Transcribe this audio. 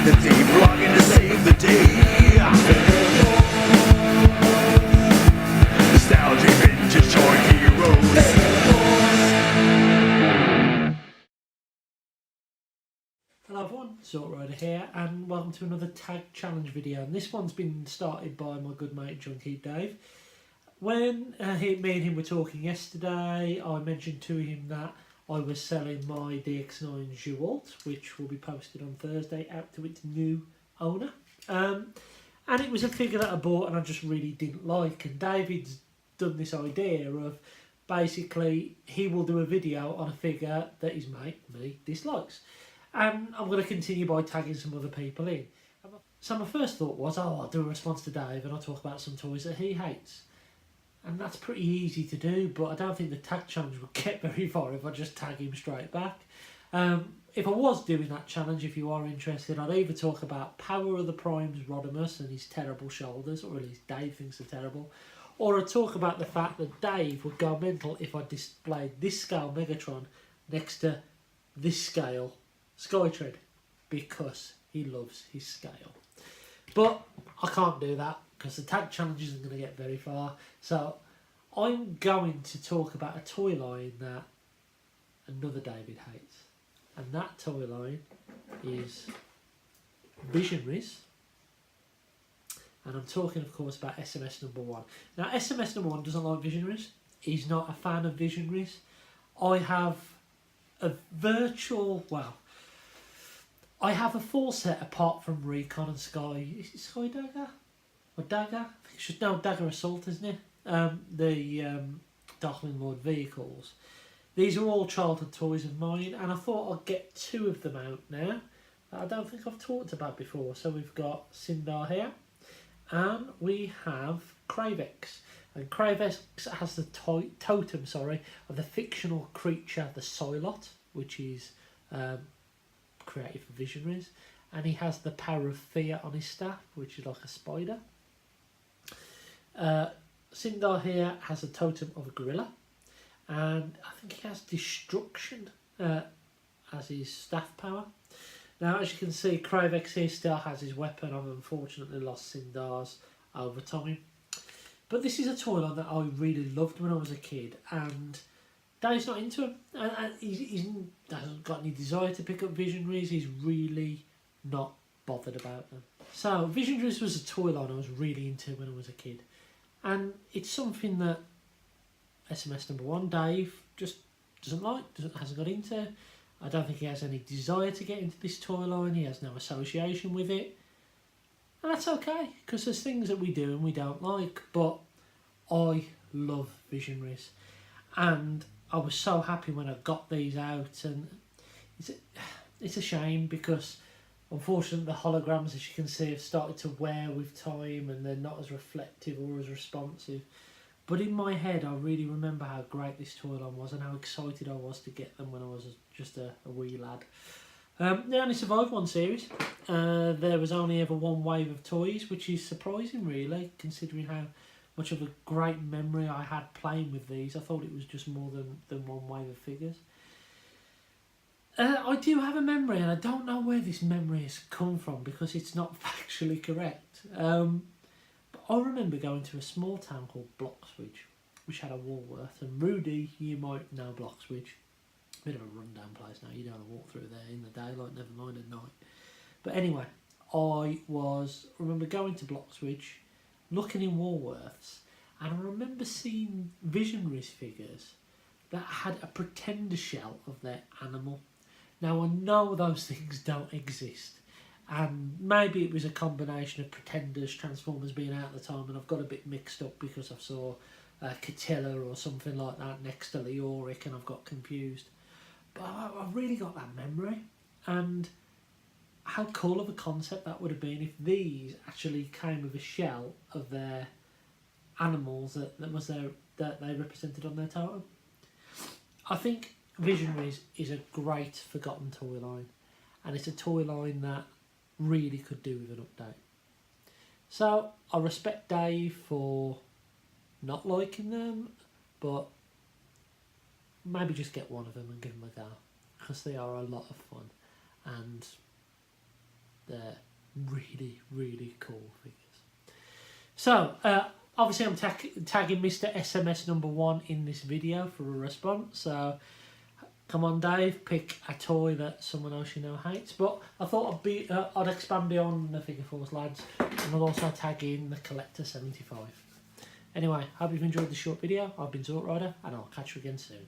the day, vlogging to save the day. Nostalgic vintage toy heroes. Hello everyone, Salt Rider here, and welcome to another tag challenge video. And this one's been started by my good mate Junkie Dave. When me and him were talking yesterday, I mentioned to him that I was selling my DX9 Jewalt, which will be posted on Thursday, out to its new owner. And it was a figure that I bought and I just really didn't like. And David's done this idea of basically he will do a video on a figure that his mate, me, dislikes. And I'm going to continue by tagging some other people in. So my first thought was, I'll do a response to Dave and I'll talk about some toys that he hates. And that's pretty easy to do, but I don't think the tag challenge would get very far if I just tag him straight back. If I was doing that challenge, if you are interested, I'd either talk about Power of the Prime's Rodimus and his terrible shoulders, or at least Dave thinks they're terrible, or I'd talk about the fact that Dave would go mental if I displayed this scale Megatron next to this scale Skytread, because he loves his scale. But I can't do that because the tag challenge isn't going to get very far. So I'm going to talk about a toy line that another David hates. And that toy line is Visionaries. And I'm talking, of course, about SMS number 1. Now, SMS number 1 doesn't like Visionaries. He's not a fan of Visionaries. I have a virtual, I have a full set apart from Recon and Sky. Is it Sky Dagger? Or Dagger? I think it's just, no, Dagger Assault, isn't it? The Darkling Lord vehicles. These are all childhood toys of mine, and I thought I'd get 2 of them out now that I don't think I've talked about before. So we've got Sindar here, and we have Kravex. And Kravex has the totem, of the fictional creature, the Psylot, which is created for Visionaries, and he has the Power of Fear on his staff, which is like a spider. Sindar here has a totem of a gorilla, and I think he has Destruction as his staff power. Now, as you can see, Kravex here still has his weapon. I've unfortunately lost Sindar's over time. But this is a toy line that I really loved when I was a kid, and Dave's not into him. And he hasn't got any desire to pick up Visionaries. He's really not bothered about them. So Visionaries was a toy line I was really into when I was a kid. And it's something that SMS number 1, Dave, just doesn't like, hasn't got into. I don't think he has any desire to get into this toy line. He has no association with it. And that's okay, because there's things that we do and we don't like. But I love Visionaries. And I was so happy when I got these out, and it's a shame because unfortunately the holograms, as you can see, have started to wear with time and they're not as reflective or as responsive. But in my head, I really remember how great this toy line was and how excited I was to get them when I was just a wee lad. They only survived 1 series. There was only ever 1 wave of toys, which is surprising really, considering how much of a great memory I had playing with these. I thought it was just more than 1 wave of figures. I do have a memory, and I don't know where this memory has come from because it's not factually correct. But I remember going to a small town called Bloxwich, which had a Woolworth. And Rudy, you might know Bloxwich. Bit of a rundown place now. You don't want to walk through there in the daylight, never mind at night. But anyway, I remember going to Bloxwich, looking in Woolworths, and I remember seeing Visionaries figures that had a pretender shell of their animal. Now, I know those things don't exist, and maybe it was a combination of Pretenders, Transformers being out at the time, and I've got a bit mixed up because I saw Catilla or something like that next to Leoric, and I've got confused. But I've really got that memory, and how cool of a concept that would have been if these actually came with a shell of their animals that they represented on their totem. I think Visionaries is a great forgotten toy line, and it's a toy line that really could do with an update. So I respect Dave for not liking them, but maybe just get 1 of them and give them a go, because they are a lot of fun, and They're really, really cool figures. So, obviously I'm tagging Mr. SMS number 1 in this video for a response. So, come on Dave, pick a toy that someone else you know hates. But I thought I'd expand beyond the Figure Force lads, and I'll also tag in the Collector 75. Anyway, hope you've enjoyed the short video. I've been Zort Rider, and I'll catch you again soon.